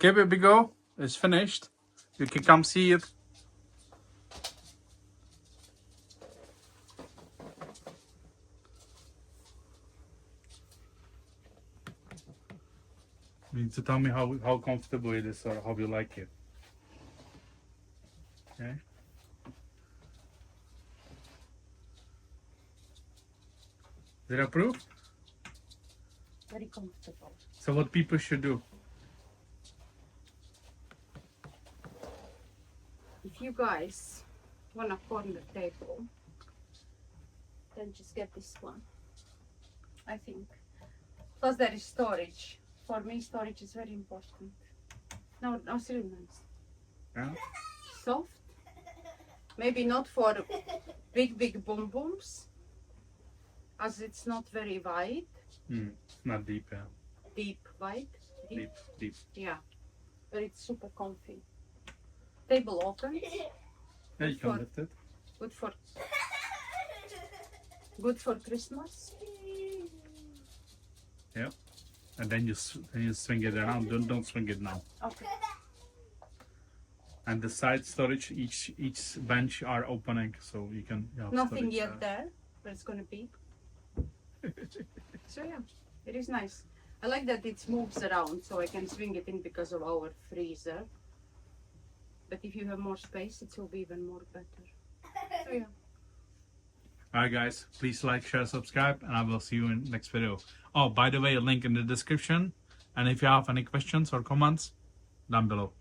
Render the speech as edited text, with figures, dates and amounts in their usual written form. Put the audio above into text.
Okay, baby, go. It's finished. You can come see it. You need to tell me how comfortable it is or how you like it. Okay. Did I approve? Very comfortable. So what people should do? If you guys want a corner table, then just get this one, I think. Plus there is storage. For me, storage is very important. No, it's really nice. Yeah. Soft. Maybe not for big boom booms, as it's not very wide. It's not deep, yeah. Deep, wide? Deep. Yeah. But it's super comfy. Table open. Yeah, you can lift it. Good for Christmas. Yeah. And then you swing it around. Don't swing it now. Okay. And the side storage, each bench are opening, so you can. Nothing yet there, but it's gonna be. So yeah, it is nice. I like that it moves around, so I can swing it in because of our freezer. But if you have more space, it will be even more better. So yeah. Alright guys, please like, share, subscribe, and I will see you in next video. Oh, by the way, a link in the description. And if you have any questions or comments, down below.